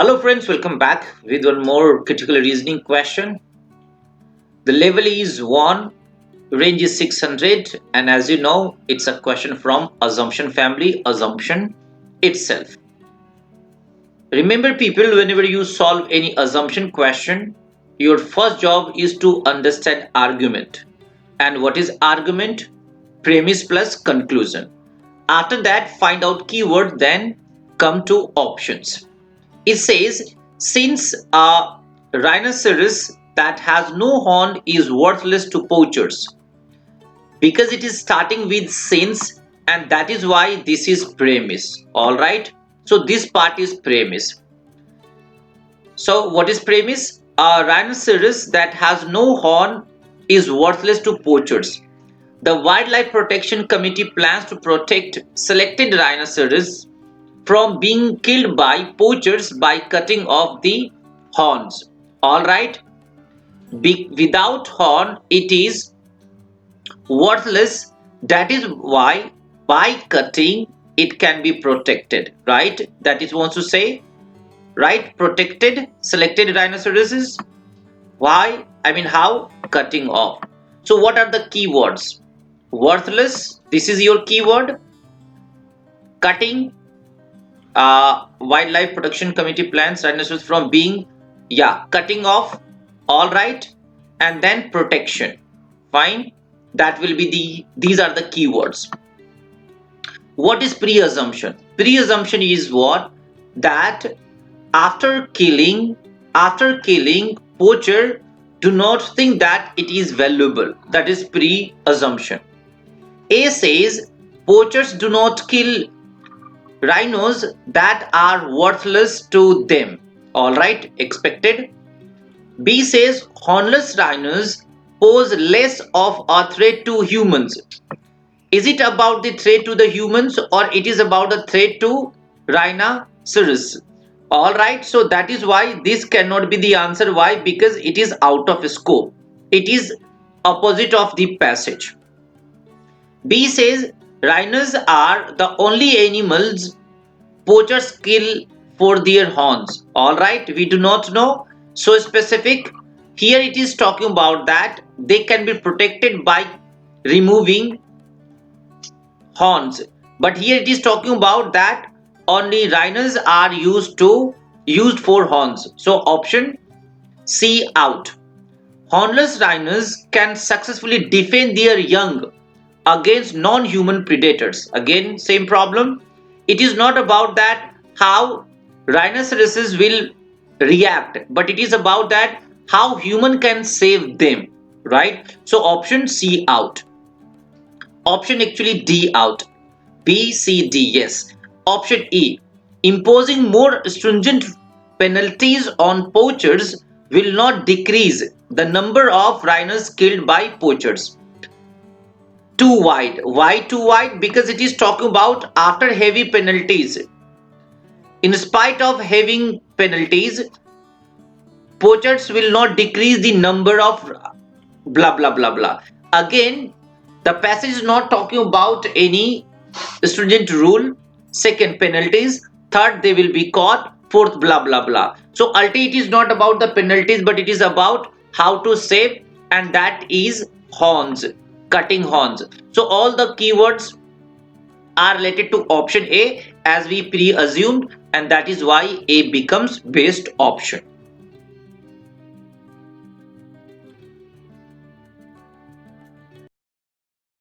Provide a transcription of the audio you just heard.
Hello friends, welcome back with one more critical reasoning question. The level is 1, range is 600, and as you know, it's a question from assumption family, assumption itself. Remember people, whenever you solve any assumption question, your first job is to understand argument. And what is argument? Premise plus conclusion. After that, find out keyword, then come to options. It says, since a rhinoceros that has no horn is worthless to poachers, because it is starting with since, and that is why this is premise. All right, so this part is premise. So what is premise? A rhinoceros that has no horn is worthless to poachers. The Wildlife Protection Committee plans to protect selected rhinoceros from being killed by poachers by cutting off the horns. Alright, without horn it is worthless. That is why by cutting it can be protected, right? That is wants to say, right? Protected selected rhinoceroses. Why? I mean how? Cutting off. So what are the keywords? Worthless, this is your keyword. Cutting, Wildlife Protection Committee plans rhinoceros from being, cutting off. All right, and then protection. Fine, that will be these are the keywords. What is pre-assumption? Pre-assumption is what? That after killing poacher do not think that it is valuable. That is pre-assumption. A says poachers do not kill rhinos that are worthless to them. Alright, expected. B says hornless rhinos pose less of a threat to humans. Is it about the threat to the humans or it is about the threat to rhinoceros? Alright, so that is why this cannot be the answer. Why? Because it is out of scope. It is opposite of the passage. B says rhinos are the only animals poachers kill for their horns. Alright, we do not know. So specific. Here it is talking about that they can be protected by removing horns. But here it is talking about that only rhinos are used for horns. So option C out. Hornless rhinos can successfully defend their young against non-human predators. Again, same problem. It is not about that how rhinoceroses will react, but it is about that how human can save them, right? So option C out. Option actually D out. B, C, D, yes. Option E, imposing more stringent penalties on poachers will not decrease the number of rhinos killed by poachers. Too wide. Why too wide? Because it is talking about after heavy penalties. In spite of having penalties, poachers will not decrease the number of blah blah blah blah. Again, the passage is not talking about any stringent rule. Second, penalties. Third, they will be caught. Fourth, blah blah blah. So ultimately it is not about the penalties, but it is about how to save, and that is horns. Cutting horns. So all the keywords are related to option A as we pre-assumed, and that is why A becomes best option.